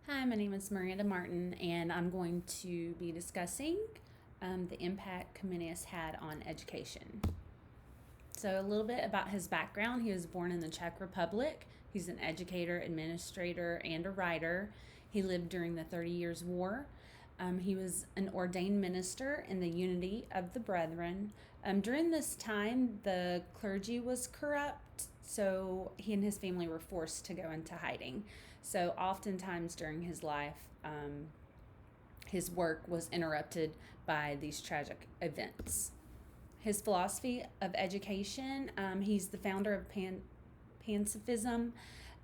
Hi, my name is Miranda Martin, and I'm going to be discussing the impact Comenius had on education. So, a little bit about his background. He was born in the Czech Republic. He's an educator, administrator, and a writer. He lived during the 30 Years' War. He was an ordained minister in the Unity of the Brethren. During this time, the clergy was corrupt, so he and his family were forced to go into hiding. So, oftentimes during his life, his work was interrupted by these tragic events. His philosophy of education, he's the founder of Pacifism.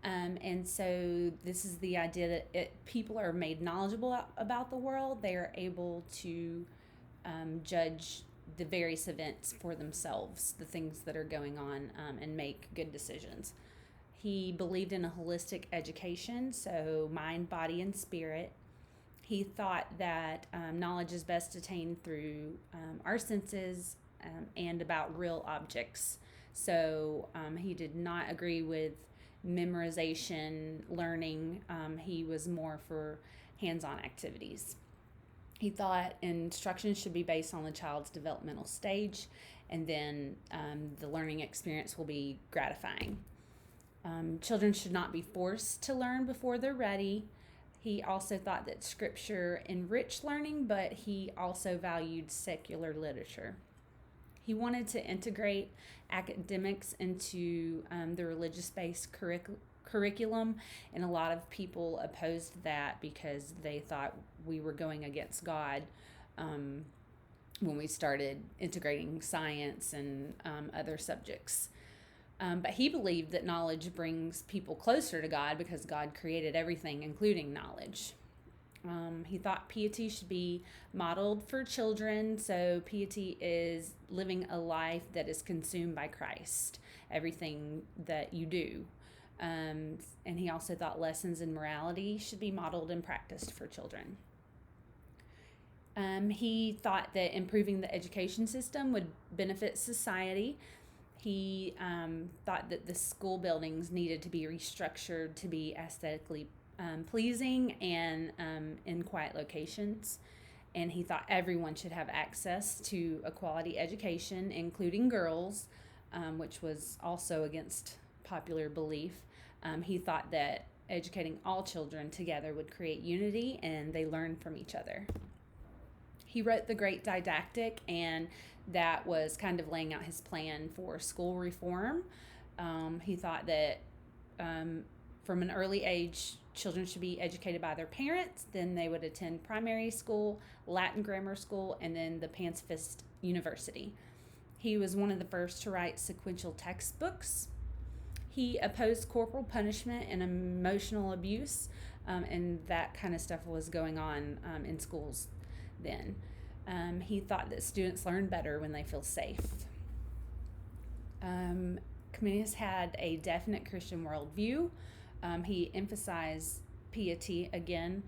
And so this is the idea that people are made knowledgeable about the world. They are able to judge the various events for themselves, the things that are going on, and make good decisions. He believed in a holistic education, so mind, body, and spirit. He thought that knowledge is best attained through our senses and about real objects. So he did not agree with memorization learning. He was more for hands-on activities. He thought instruction should be based on the child's developmental stage, and then the learning experience will be gratifying. Children should not be forced to learn before they're ready. He also thought that scripture enriched learning, but he also valued secular literature. He wanted to integrate academics into the religious-based curriculum, and a lot of people opposed that because they thought we were going against God when we started integrating science and other subjects. But he believed that knowledge brings people closer to God because God created everything, including knowledge. He thought piety should be modeled for children. So piety is living a life that is consumed by Christ, everything that you do. And he also thought lessons in morality should be modeled and practiced for children. He thought that improving the education system would benefit society. He thought that the school buildings needed to be restructured to be aesthetically pleasing and in quiet locations. And he thought everyone should have access to a quality education, including girls, which was also against popular belief. He thought that educating all children together would create unity and they learn from each other. He wrote The Great Didactic, and that was kind of laying out his plan for school reform. He thought that from an early age, children should be educated by their parents, then they would attend primary school, Latin grammar school, and then the Pacifist University. He was one of the first to write sequential textbooks. He opposed corporal punishment and emotional abuse, and that kind of stuff was going on in schools then. He thought that students learn better when they feel safe. Comenius had a definite Christian worldview. He emphasized piety again,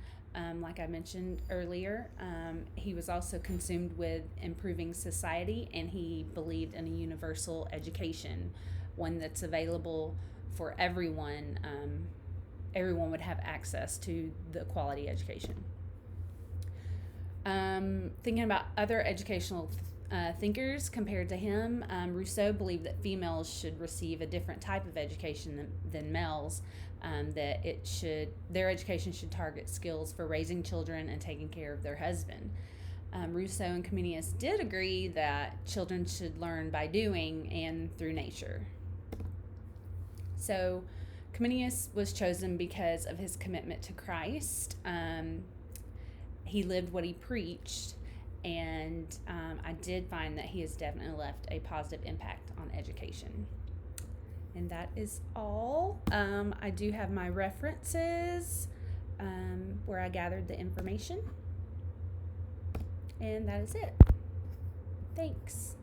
like I mentioned earlier. He was also consumed with improving society, and he believed in a universal education, one that's available for everyone. Everyone would have access to the quality education. Thinking about other educational thinkers compared to him, Rousseau believed that females should receive a different type of education than males, that their education should target skills for raising children and taking care of their husband. Rousseau and Comenius did agree that children should learn by doing and through nature. So Comenius was chosen because of his commitment to Christ. He lived what he preached, and I did find that he has definitely left a positive impact on education. And that is all. I do have my references where I gathered the information. And that is it. Thanks.